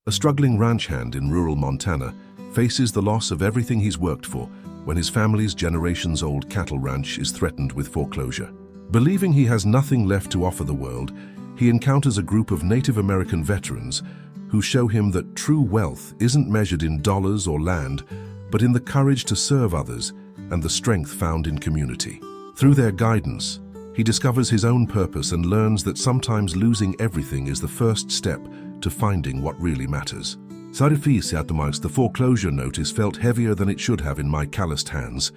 A struggling ranch hand in rural Montana faces the loss of everything he's worked for when his family's generations-old cattle ranch is threatened with foreclosure. Believing he has nothing left to offer the world, he encounters a group of Native American veterans who show him that true wealth isn't measured in dollars or land, but in the courage to serve others and the strength found in community. Through their guidance, he discovers his own purpose and learns that sometimes losing everything is the first step to finding what really matters. Sarifis, the foreclosure notice felt heavier than it should have in my calloused hands.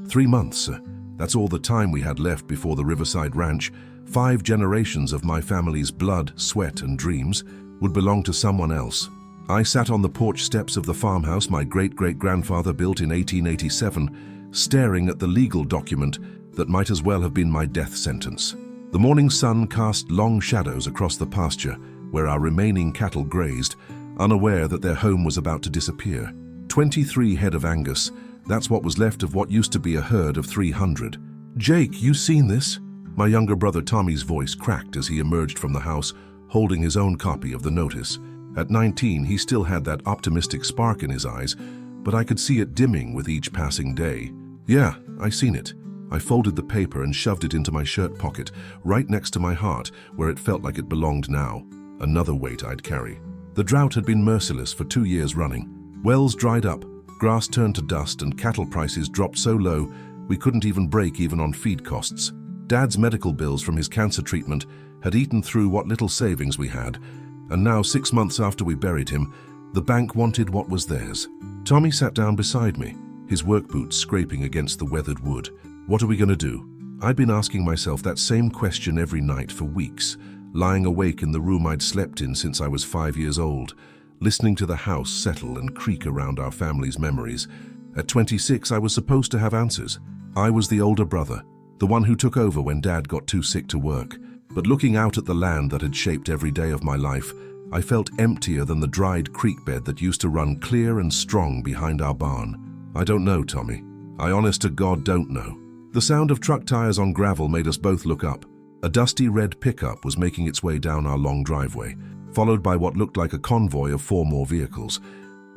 3 months, that's all the time we had left before the Riverside Ranch. 5 generations of my family's blood, sweat, and dreams would belong to someone else. I sat on the porch steps of the farmhouse my great-great-grandfather built in 1887, staring at the legal document that might as well have been my death sentence. The morning sun cast long shadows across the pasture where our remaining cattle grazed, unaware that their home was about to disappear. 23 head of Angus, that's what was left of what used to be a herd of 300. "Jake, you seen this?" My younger brother Tommy's voice cracked as he emerged from the house, holding his own copy of the notice. At 19, he still had that optimistic spark in his eyes, but I could see it dimming with each passing day. "Yeah, I seen it." I folded the paper and shoved it into my shirt pocket, right next to my heart, where it felt like it belonged now. Another weight I'd carry. The drought had been merciless for 2 years running. Wells dried up, grass turned to dust, and cattle prices dropped so low we couldn't even break even on feed costs. Dad's medical bills from his cancer treatment had eaten through what little savings we had, and now 6 months after we buried him, the bank wanted what was theirs. Tommy sat down beside me, his work boots scraping against the weathered wood. "What are we going to do?" I'd been asking myself that same question every night for weeks, lying awake in the room I'd slept in since I was 5 years old, listening to the house settle and creak around our family's memories. At 26, I was supposed to have answers. I was the older brother, the one who took over when Dad got too sick to work. But looking out at the land that had shaped every day of my life, I felt emptier than the dried creek bed that used to run clear and strong behind our barn. "I don't know, Tommy. I honest to God don't know." The sound of truck tires on gravel made us both look up. A dusty red pickup was making its way down our long driveway, followed by what looked like a convoy of 4 more vehicles.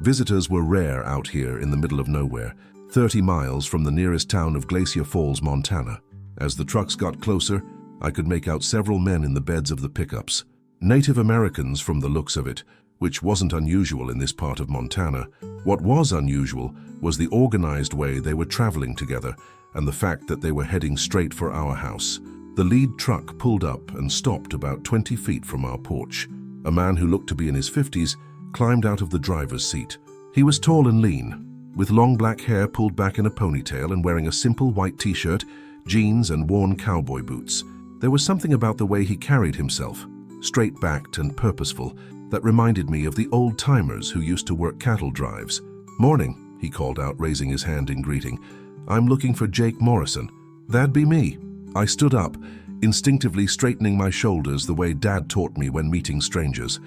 Visitors were rare out here in the middle of nowhere, 30 miles from the nearest town of Glacier Falls, Montana. As the trucks got closer, I could make out several men in the beds of the pickups. Native Americans from the looks of it, which wasn't unusual in this part of Montana. What was unusual was the organized way they were traveling together and the fact that they were heading straight for our house. The lead truck pulled up and stopped about 20 feet from our porch. A man who looked to be in his 50s climbed out of the driver's seat. He was tall and lean, with long black hair pulled back in a ponytail and wearing a simple white t-shirt, jeans, and worn cowboy boots. There was something about the way he carried himself, straight-backed and purposeful, that reminded me of the old-timers who used to work cattle drives. "Morning," he called out, raising his hand in greeting. "I'm looking for Jake Morrison." "That'd be me." I stood up, instinctively straightening my shoulders the way Dad taught me when meeting strangers.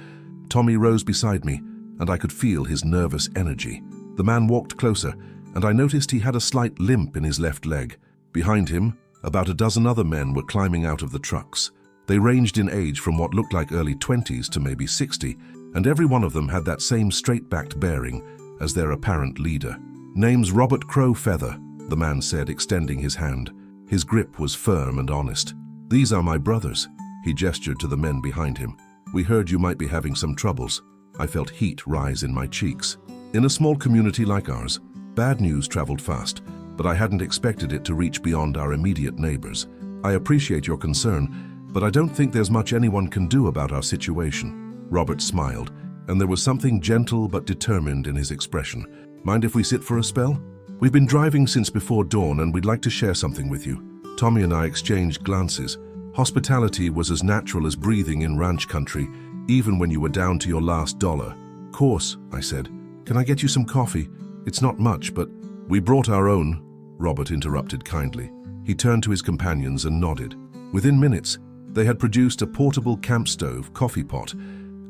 Tommy rose beside me, and I could feel his nervous energy. The man walked closer, and I noticed he had a slight limp in his left leg. Behind him, about a dozen other men were climbing out of the trucks. They ranged in age from what looked like early 20s to maybe 60, and every one of them had that same straight-backed bearing as their apparent leader. "Name's Robert Crow Feather," the man said, extending his hand. His grip was firm and honest. "These are my brothers," he gestured to the men behind him. "We heard you might be having some troubles." I felt heat rise in my cheeks. In a small community like ours, bad news traveled fast, but I hadn't expected it to reach beyond our immediate neighbors. "I appreciate your concern, but I don't think there's much anyone can do about our situation." Robert smiled, and there was something gentle but determined in his expression. "Mind if we sit for a spell? We've been driving since before dawn and we'd like to share something with you." Tommy and I exchanged glances. Hospitality was as natural as breathing in ranch country, even when you were down to your last dollar. "Course," I said. "Can I get you some coffee? It's not much, but—" "We brought our own," Robert interrupted kindly. He turned to his companions and nodded. Within minutes, they had produced a portable camp stove, coffee pot,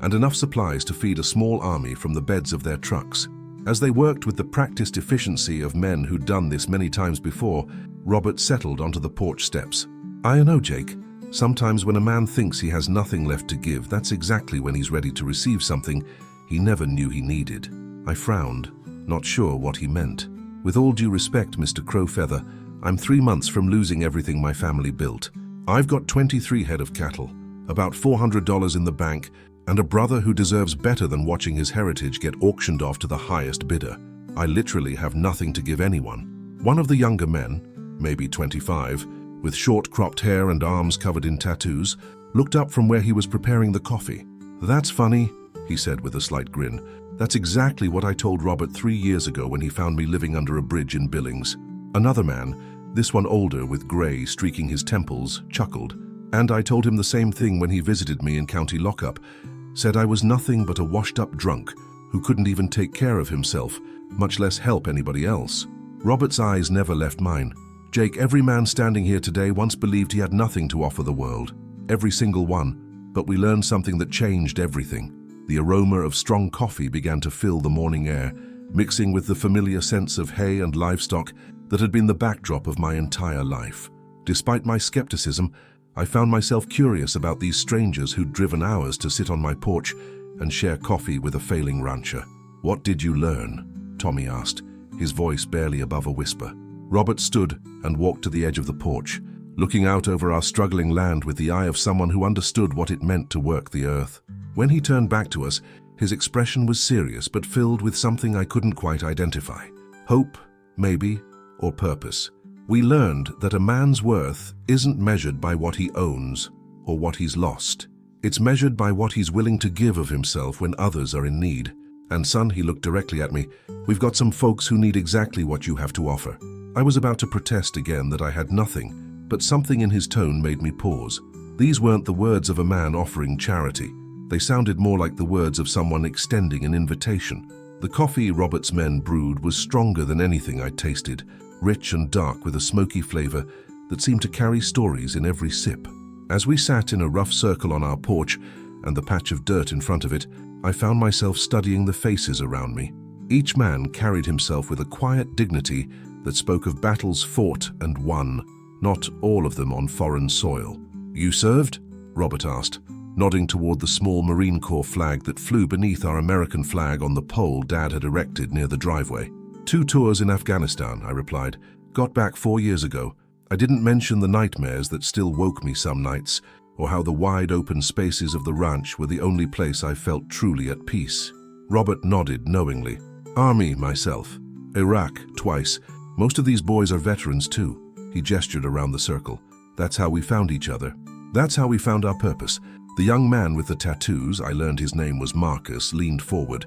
and enough supplies to feed a small army from the beds of their trucks. As they worked with the practiced efficiency of men who'd done this many times before, Robert settled onto the porch steps. "I know, Jake. Sometimes when a man thinks he has nothing left to give, that's exactly when he's ready to receive something, he never knew he needed. I frowned, not sure what he meant. With all due respect, Mr. Crowfeather, I'm 3 months from losing everything my family built. I've got 23 head of cattle, about $400 in the bank, and a brother who deserves better than watching his heritage get auctioned off to the highest bidder. I literally have nothing to give anyone. One of the younger men, maybe 25, with short cropped hair and arms covered in tattoos, looked up from where he was preparing the coffee. "That's funny," he said with a slight grin. "That's exactly what I told Robert 3 years ago when he found me living under a bridge in Billings." Another man, this one older with grey streaking his temples, chuckled. "And I told him the same thing when he visited me in county lockup. Said I was nothing but a washed-up drunk who couldn't even take care of himself, much less help anybody else." Robert's eyes never left mine. "Jake, every man standing here today once believed he had nothing to offer the world. Every single one. But we learned something that changed everything. The aroma of strong coffee began to fill the morning air, mixing with the familiar sense of hay and livestock that had been the backdrop of my entire life. Despite my skepticism, I found myself curious about these strangers who'd driven hours to sit on my porch and share coffee with a failing rancher. "What did you learn?" Tommy asked, his voice barely above a whisper. Robert stood and walked to the edge of the porch, looking out over our struggling land with the eye of someone who understood what it meant to work the earth. When he turned back to us, his expression was serious but filled with something I couldn't quite identify. Hope, maybe, or purpose. "We learned that a man's worth isn't measured by what he owns or what he's lost. It's measured by what he's willing to give of himself when others are in need. And son," he looked directly at me, "we've got some folks who need exactly what you have to offer." I was about to protest again that I had nothing, but something in his tone made me pause. These weren't the words of a man offering charity. They sounded more like the words of someone extending an invitation. The coffee Robert's men brewed was stronger than anything I'd tasted, rich and dark with a smoky flavor that seemed to carry stories in every sip. As we sat in a rough circle on our porch and the patch of dirt in front of it, I found myself studying the faces around me. Each man carried himself with a quiet dignity that spoke of battles fought and won, not all of them on foreign soil. "You served?" Robert asked, nodding toward the small Marine Corps flag that flew beneath our American flag on the pole Dad had erected near the driveway. "2 tours in Afghanistan," I replied. "Got back 4 years ago. I didn't mention the nightmares that still woke me some nights, or how the wide open spaces of the ranch were the only place I felt truly at peace." Robert nodded knowingly. "Army, myself. Iraq, twice. Most of these boys are veterans too." He gestured around the circle. "That's how we found each other. That's how we found our purpose." The young man with the tattoos, I learned his name was Marcus, leaned forward.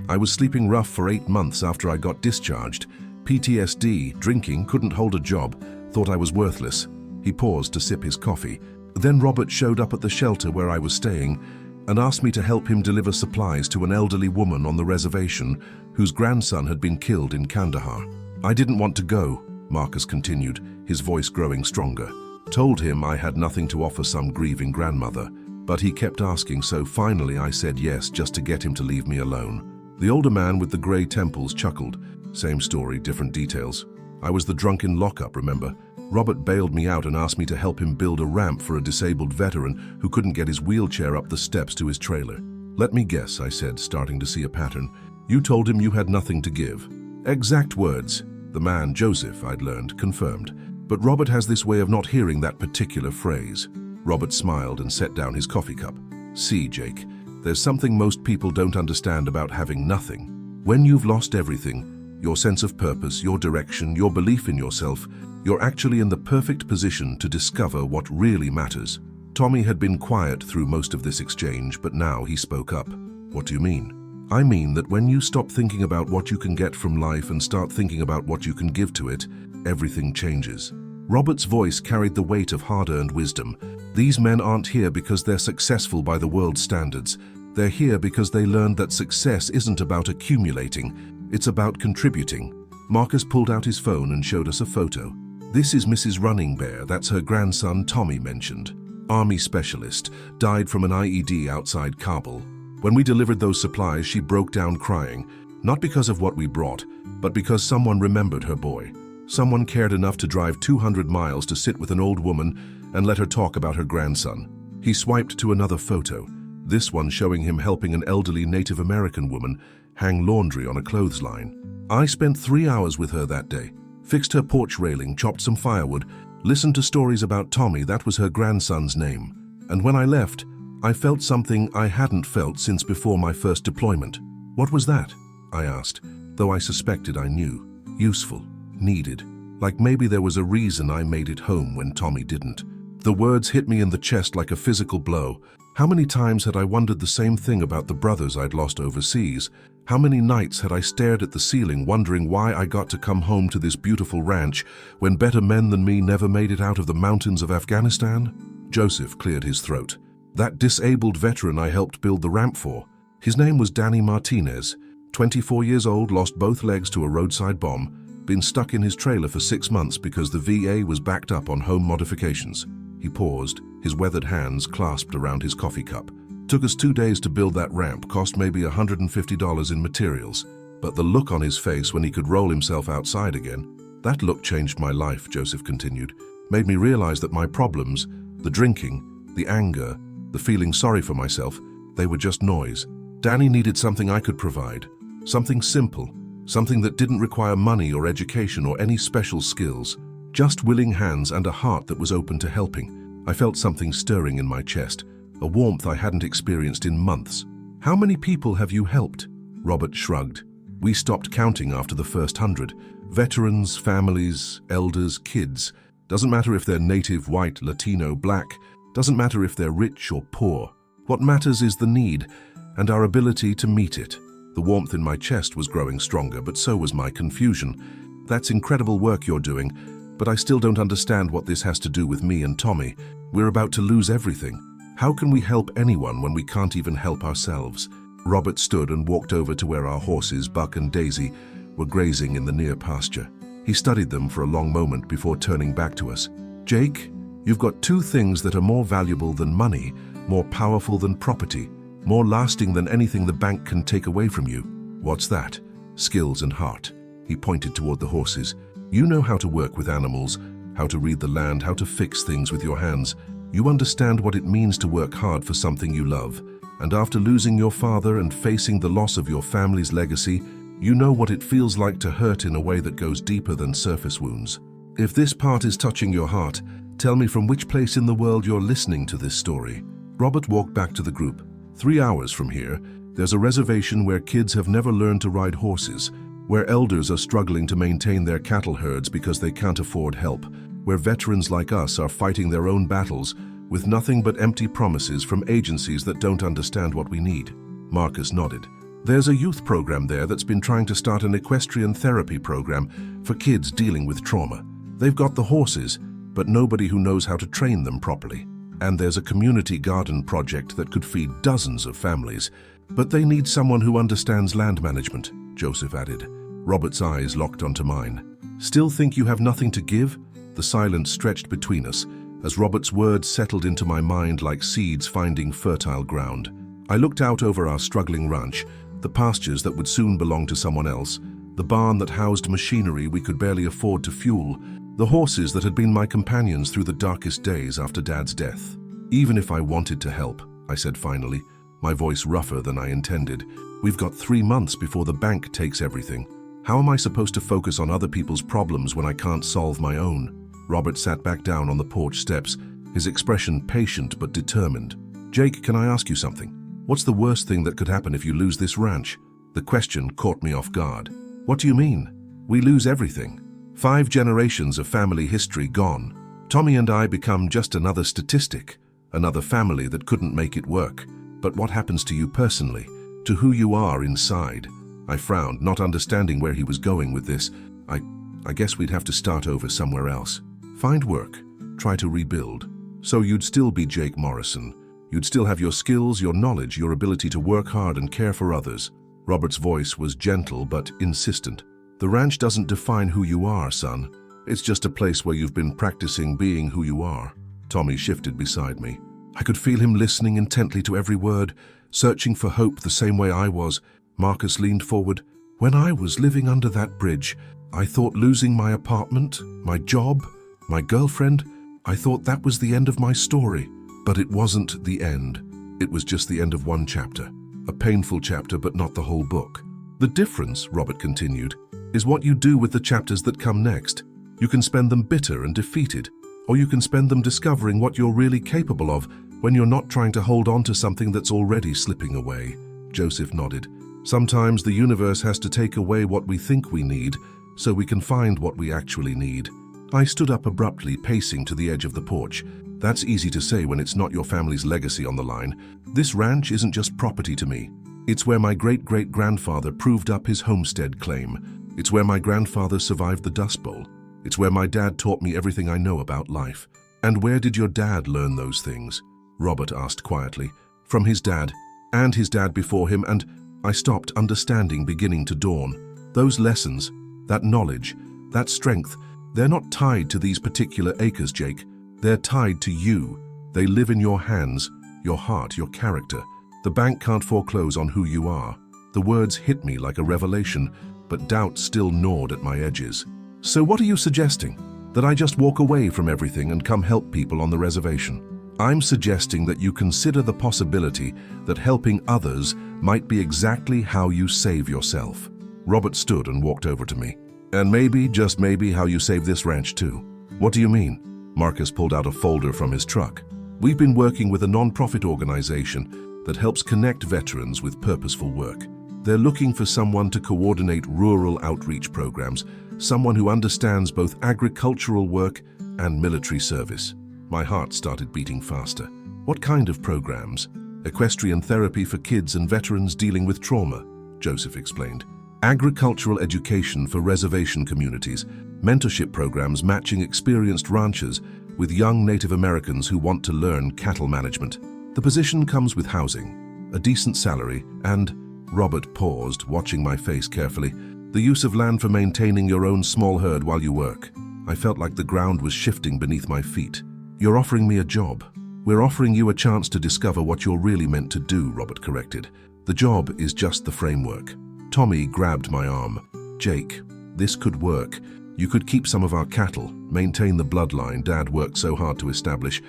"I was sleeping rough for 8 months after I got discharged. PTSD, drinking, couldn't hold a job, thought I was worthless." He paused to sip his coffee. Then Robert showed up at the shelter where I was staying and asked me to help him deliver supplies to an elderly woman on the reservation whose grandson had been killed in Kandahar. "I didn't want to go," Marcus continued, his voice growing stronger. "Told him I had nothing to offer some grieving grandmother, but he kept asking, so finally I said yes just to get him to leave me alone." The older man with the grey temples chuckled. "Same story, different details. I was the drunk in lockup, remember? Robert bailed me out and asked me to help him build a ramp for a disabled veteran who couldn't get his wheelchair up the steps to his trailer. Let me guess," I said, starting to see a pattern. "You told him you had nothing to give." Exact words. The man, Joseph, I'd learned, confirmed. But Robert has this way of not hearing that particular phrase. Robert smiled and set down his coffee cup. "See, Jake, there's something most people don't understand about having nothing. When you've lost everything, your sense of purpose, your direction, your belief in yourself, you're actually in the perfect position to discover what really matters." Tommy had been quiet through most of this exchange, but now he spoke up. "What do you mean?" "I mean that when you stop thinking about what you can get from life and start thinking about what you can give to it, everything changes." Robert's voice carried the weight of hard-earned wisdom. "These men aren't here because they're successful by the world's standards. They're here because they learned that success isn't about accumulating, it's about contributing." Marcus pulled out his phone and showed us a photo. "This is Mrs. Running Bear, that's her grandson Tommy mentioned. Army specialist, died from an IED outside Kabul. When we delivered those supplies, she broke down crying, not because of what we brought, but because someone remembered her boy. Someone cared enough to drive 200 miles to sit with an old woman and let her talk about her grandson." He swiped to another photo. this one showing him helping an elderly Native American woman hang laundry on a clothesline. I spent 3 hours with her that day, fixed her porch railing, chopped some firewood, listened to stories about Tommy, that was her grandson's name. And when I left, I felt something I hadn't felt since before my first deployment. What was that? I asked, though I suspected I knew. Useful, needed, like maybe there was a reason I made it home when Tommy didn't. The words hit me in the chest like a physical blow. How many times had I wondered the same thing about the brothers I'd lost overseas? How many nights had I stared at the ceiling wondering why I got to come home to this beautiful ranch when better men than me never made it out of the mountains of Afghanistan? Joseph cleared his throat. That disabled veteran I helped build the ramp for. His name was Danny Martinez, 24 years old, lost both legs to a roadside bomb, been stuck in his trailer for 6 months because the VA was backed up on home modifications. He paused, his weathered hands clasped around his coffee cup. Took us 2 days to build that ramp, cost maybe $150 in materials. But the look on his face when he could roll himself outside again, that look changed my life, Joseph continued. Made me realize that my problems, the drinking, the anger, the feeling sorry for myself, they were just noise. Danny needed something I could provide. Something simple, something that didn't require money or education or any special skills. Just willing hands and a heart that was open to helping. I felt something stirring in my chest, a warmth I hadn't experienced in months. How many people have you helped? Robert shrugged. We stopped counting after the first 100. Veterans, families, elders, kids. Doesn't matter if they're native, white, Latino, black. Doesn't matter if they're rich or poor. What matters is the need and our ability to meet it. The warmth in my chest was growing stronger, but so was my confusion. That's incredible work you're doing, but I still don't understand what this has to do with me and Tommy. We're about to lose everything. How can we help anyone when we can't even help ourselves? Robert stood and walked over to where our horses, Buck and Daisy, were grazing in the near pasture. He studied them for a long moment before turning back to us. Jake, you've got 2 things that are more valuable than money, more powerful than property, more lasting than anything the bank can take away from you. What's that? Skills and heart. He pointed toward the horses. You know how to work with animals, how to read the land, how to fix things with your hands. You understand what it means to work hard for something you love. And after losing your father and facing the loss of your family's legacy, you know what it feels like to hurt in a way that goes deeper than surface wounds. If this part is touching your heart, tell me from which place in the world you're listening to this story. Robert walked back to the group. 3 hours from here, there's a reservation where kids have never learned to ride horses, where elders are struggling to maintain their cattle herds because they can't afford help, where veterans like us are fighting their own battles with nothing but empty promises from agencies that don't understand what we need. Marcus nodded. There's a youth program there that's been trying to start an equestrian therapy program for kids dealing with trauma. They've got the horses, but nobody who knows how to train them properly. And there's a community garden project that could feed dozens of families, but they need someone who understands land management, Joseph added. Robert's eyes locked onto mine. Still think you have nothing to give? The silence stretched between us as Robert's words settled into my mind like seeds finding fertile ground. I looked out over our struggling ranch, the pastures that would soon belong to someone else, the barn that housed machinery we could barely afford to fuel, the horses that had been my companions through the darkest days after Dad's death. Even if I wanted to help, I said finally, my voice rougher than I intended, we've got 3 months before the bank takes everything. How am I supposed to focus on other people's problems when I can't solve my own? Robert sat back down on the porch steps, his expression patient but determined. Jake, can I ask you something? What's the worst thing that could happen if you lose this ranch? The question caught me off guard. What do you mean? We lose everything. 5 generations of family history gone. Tommy and I become just another statistic, another family that couldn't make it work. But what happens to you personally, to who you are inside? I frowned, not understanding where he was going with this. I guess we'd have to start over somewhere else. Find work, try to rebuild. So you'd still be Jake Morrison. You'd still have your skills, your knowledge, your ability to work hard and care for others. Robert's voice was gentle but insistent. The ranch doesn't define who you are, son. It's just a place where you've been practicing being who you are. Tommy shifted beside me. I could feel him listening intently to every word, searching for hope the same way I was. Marcus leaned forward. When I was living under that bridge, I thought losing my apartment, my job, my girlfriend, I thought that was the end of my story. But it wasn't the end. It was just the end of one chapter. A painful chapter, but not the whole book. The difference, Robert continued, is what you do with the chapters that come next. You can spend them bitter and defeated, or you can spend them discovering what you're really capable of when you're not trying to hold on to something that's already slipping away. Joseph nodded. Sometimes the universe has to take away what we think we need so we can find what we actually need. I stood up abruptly, pacing to the edge of the porch. That's easy to say when it's not your family's legacy on the line. This ranch isn't just property to me. It's where my great-great-grandfather proved up his homestead claim. It's where my grandfather survived the Dust Bowl. It's where my dad taught me everything I know about life. And where did your dad learn those things? Robert asked quietly. From his dad, and his dad before him, and I stopped, understanding beginning to dawn. Those lessons, that knowledge, that strength, they're not tied to these particular acres, Jake. They're tied to you. They live in your hands, your heart, your character. The bank can't foreclose on who you are. The words hit me like a revelation, but doubt still gnawed at my edges. So what are you suggesting? That I just walk away from everything and come help people on the reservation? I'm suggesting that you consider the possibility that helping others might be exactly how you save yourself. Robert stood and walked over to me. And maybe, just maybe, how you save this ranch too. What do you mean? Marcus pulled out a folder from his truck. We've been working with a non-profit organization that helps connect veterans with purposeful work. They're looking for someone to coordinate rural outreach programs, someone who understands both agricultural work and military service. My heart started beating faster. What kind of programs? Equestrian therapy for kids and veterans dealing with trauma, Joseph explained. Agricultural education for reservation communities, mentorship programs matching experienced ranchers with young Native Americans who want to learn cattle management. The position comes with housing, a decent salary, and, Robert paused, watching my face carefully, the use of land for maintaining your own small herd while you work. I felt like the ground was shifting beneath my feet. You're offering me a job. We're offering you a chance to discover what you're really meant to do, Robert corrected. The job is just the framework. Tommy grabbed my arm. Jake, this could work. You could keep some of our cattle, maintain the bloodline Dad worked so hard to establish,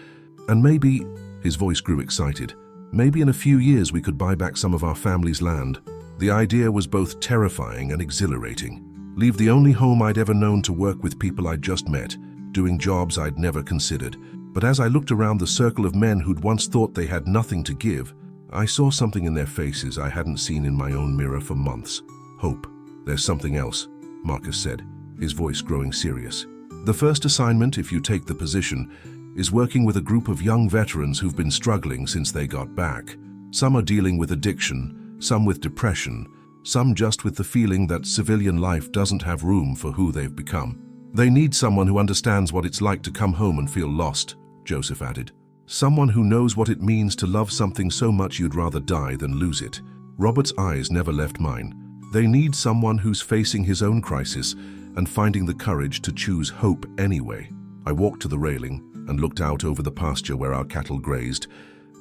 and maybe, his voice grew excited, maybe in a few years we could buy back some of our family's land. The idea was both terrifying and exhilarating. Leave the only home I'd ever known to work with people I'd just met, doing jobs I'd never considered. But as I looked around the circle of men who'd once thought they had nothing to give, I saw something in their faces I hadn't seen in my own mirror for months. Hope. There's something else, Marcus said, his voice growing serious. The first assignment, if you take the position, is working with a group of young veterans who've been struggling since they got back. Some are dealing with addiction, some with depression, some just with the feeling that civilian life doesn't have room for who they've become. They need someone who understands what it's like to come home and feel lost, Joseph added. Someone who knows what it means to love something so much you'd rather die than lose it. Robert's eyes never left mine. They need someone who's facing his own crisis and finding the courage to choose hope anyway. I walked to the railing and looked out over the pasture where our cattle grazed,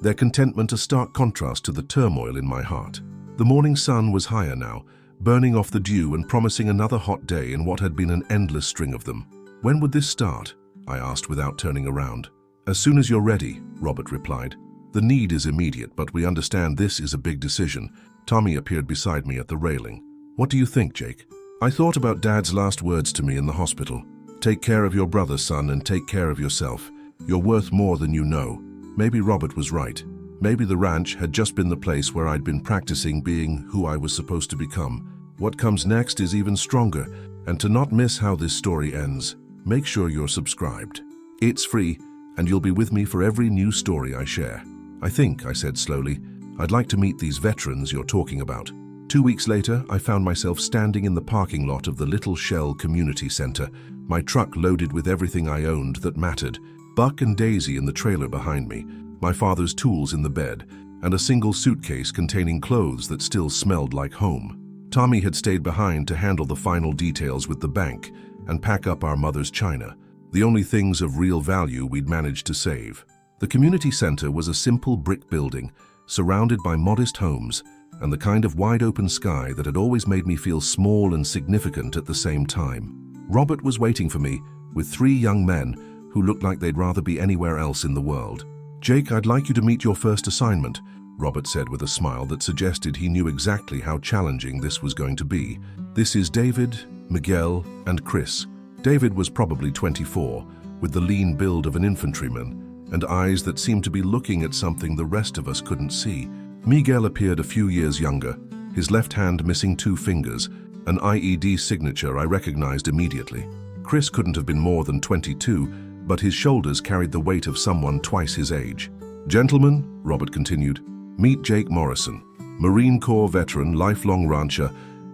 their contentment a stark contrast to the turmoil in my heart. The morning sun was higher now, burning off the dew and promising another hot day in what had been an endless string of them. When would this start? I asked without turning around. As soon as you're ready, Robert replied. The need is immediate, but we understand this is a big decision. Tommy appeared beside me at the railing. What do you think, Jake? I thought about Dad's last words to me in the hospital. Take care of your brother, son, and take care of yourself. You're worth more than you know. Maybe Robert was right. Maybe the ranch had just been the place where I'd been practicing being who I was supposed to become. What comes next is even stronger, and to not miss how this story ends, make sure you're subscribed. It's free, and you'll be with me for every new story I share. I said slowly, I'd like to meet these veterans you're talking about. 2 weeks later, I found myself standing in the parking lot of the Little Shell Community Center, my truck loaded with everything I owned that mattered, Buck and Daisy in the trailer behind me, my father's tools in the bed, and a single suitcase containing clothes that still smelled like home. Tommy had stayed behind to handle the final details with the bank and pack up our mother's china, the only things of real value we'd managed to save. The community center was a simple brick building, surrounded by modest homes, and the kind of wide-open sky that had always made me feel small and significant at the same time. Robert was waiting for me, with 3 young men who looked like they'd rather be anywhere else in the world. Jake, I'd like you to meet your first assignment. Robert said with a smile that suggested he knew exactly how challenging this was going to be. This is David, Miguel, and Chris. David was probably 24, with the lean build of an infantryman, and eyes that seemed to be looking at something the rest of us couldn't see. Miguel appeared a few years younger, his left hand missing 2 fingers, an IED signature I recognized immediately. Chris couldn't have been more than 22, but his shoulders carried the weight of someone twice his age. "Gentlemen," Robert continued, "meet Jake Morrison, Marine Corps veteran, lifelong rancher,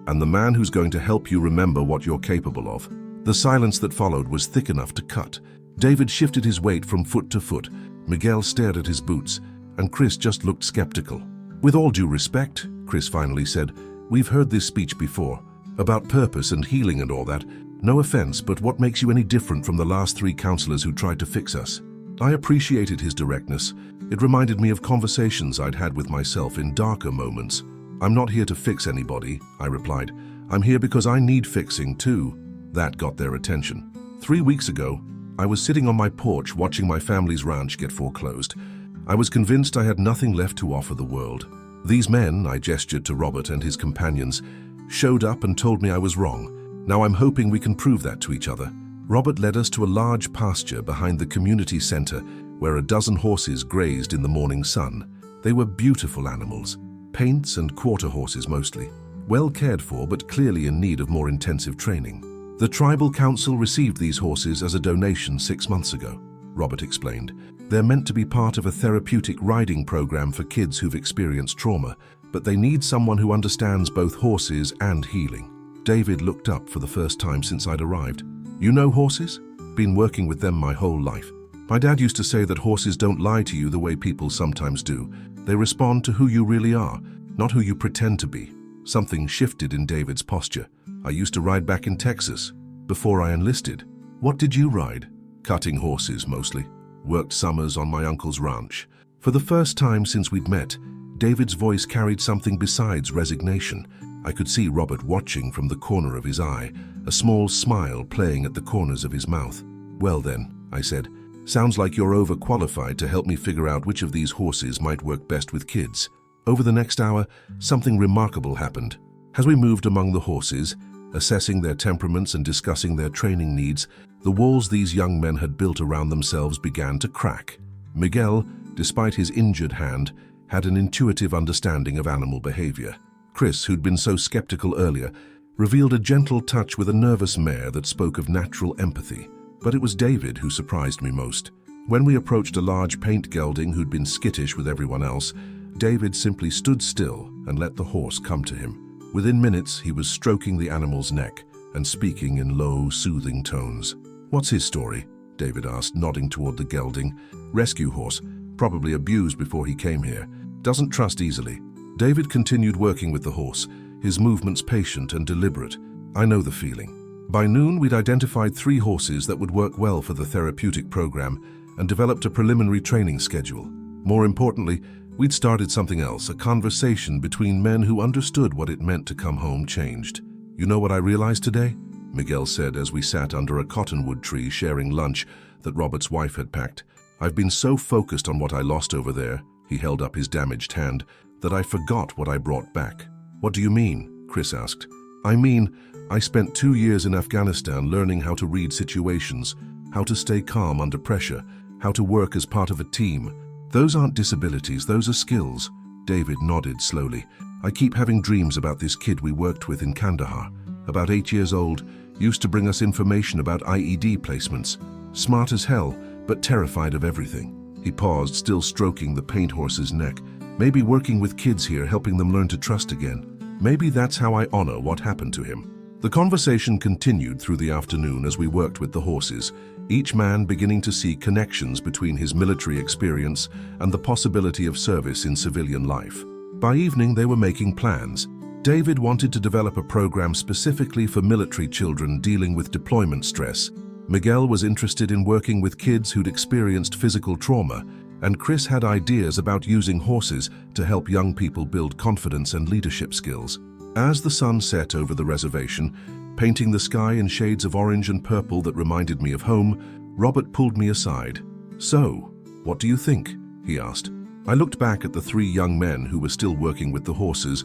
and the man who's going to help you remember what you're capable of." The silence that followed was thick enough to cut. David shifted his weight from foot to foot, Miguel stared at his boots, and Chris just looked skeptical. "With all due respect," Chris finally said, "we've heard this speech before, about purpose and healing and all that. No offense, but what makes you any different from the last 3 counselors who tried to fix us?" I appreciated his directness. It reminded me of conversations I'd had with myself in darker moments. "I'm not here to fix anybody," I replied. "I'm here because I need fixing too." That got their attention. 3 weeks ago, I was sitting on my porch watching my family's ranch get foreclosed. I was convinced I had nothing left to offer the world. These men, I gestured to Robert and his companions, showed up and told me I was wrong. Now I'm hoping we can prove that to each other. Robert led us to a large pasture behind the community center where a dozen horses grazed in the morning sun. They were beautiful animals, paints and quarter horses mostly, well cared for but clearly in need of more intensive training. The tribal council received these horses as a donation 6 months ago, Robert explained. They're meant to be part of a therapeutic riding program for kids who've experienced trauma, but they need someone who understands both horses and healing. David looked up for the first time since I'd arrived. "You know horses?" "Been working with them my whole life. My dad used to say that horses don't lie to you the way people sometimes do. They respond to who you really are, not who you pretend to be." Something shifted in David's posture. "I used to ride back in Texas, before I enlisted." "What did you ride?" "Cutting horses, mostly. Worked summers on my uncle's ranch." For the first time since we'd met, David's voice carried something besides resignation. I could see Robert watching from the corner of his eye, a small smile playing at the corners of his mouth. "Well then," I said, "sounds like you're overqualified to help me figure out which of these horses might work best with kids." Over the next hour, something remarkable happened. As we moved among the horses, assessing their temperaments and discussing their training needs, the walls these young men had built around themselves began to crack. Miguel, despite his injured hand, had an intuitive understanding of animal behavior. Chris, who'd been so skeptical earlier, revealed a gentle touch with a nervous mare that spoke of natural empathy. But it was David who surprised me most. When we approached a large paint gelding who'd been skittish with everyone else, David simply stood still and let the horse come to him. Within minutes, he was stroking the animal's neck and speaking in low, soothing tones. "What's his story?" David asked, nodding toward the gelding. "Rescue horse, probably abused before he came here. Doesn't trust easily." David continued working with the horse, his movements patient and deliberate. I know the feeling. By noon, we'd identified 3 horses that would work well for the therapeutic program and developed a preliminary training schedule. More importantly, we'd started something else, a conversation between men who understood what it meant to come home changed. "You know what I realized today?" Miguel said as we sat under a cottonwood tree sharing lunch that Robert's wife had packed. "I've been so focused on what I lost over there," he held up his damaged hand, "that I forgot what I brought back." "What do you mean?" Chris asked. "I mean, I spent 2 years in Afghanistan learning how to read situations, how to stay calm under pressure, how to work as part of a team. Those aren't disabilities, those are skills." David nodded slowly. "I keep having dreams about this kid we worked with in Kandahar. About 8 years old, used to bring us information about IED placements. Smart as hell, but terrified of everything." He paused, still stroking the paint horse's neck. "Maybe working with kids here, helping them learn to trust again. Maybe that's how I honor what happened to him." The conversation continued through the afternoon as we worked with the horses, each man beginning to see connections between his military experience and the possibility of service in civilian life. By evening, they were making plans. David wanted to develop a program specifically for military children dealing with deployment stress. Miguel was interested in working with kids who'd experienced physical trauma, and Chris had ideas about using horses to help young people build confidence and leadership skills. As the sun set over the reservation, painting the sky in shades of orange and purple that reminded me of home, Robert pulled me aside. "So, what do you think?" he asked. I looked back at the three young men who were still working with the horses,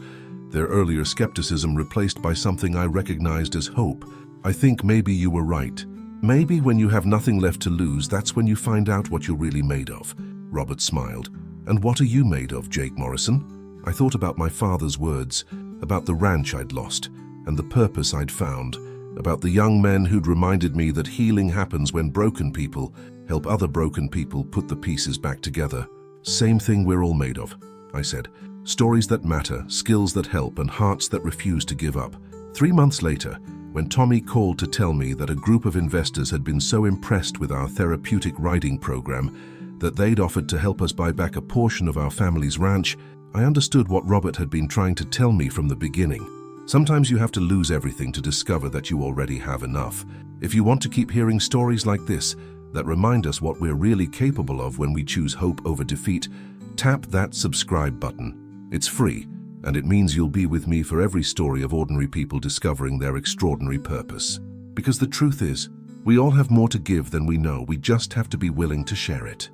their earlier skepticism replaced by something I recognized as hope. I think maybe you were right. Maybe when you have nothing left to lose, that's when you find out what you're really made of. Robert smiled. And what are you made of, Jake Morrison? I thought about my father's words, about the ranch I'd lost, and the purpose I'd found, about the young men who'd reminded me that healing happens when broken people help other broken people put the pieces back together. Same thing we're all made of, I said. Stories that matter, skills that help, and hearts that refuse to give up. 3 months later, when Tommy called to tell me that a group of investors had been so impressed with our therapeutic riding program that they'd offered to help us buy back a portion of our family's ranch, I understood what Robert had been trying to tell me from the beginning. Sometimes you have to lose everything to discover that you already have enough. If you want to keep hearing stories like this that remind us what we're really capable of when we choose hope over defeat, tap that subscribe button. It's free, and it means you'll be with me for every story of ordinary people discovering their extraordinary purpose. Because the truth is, we all have more to give than we know. We just have to be willing to share it.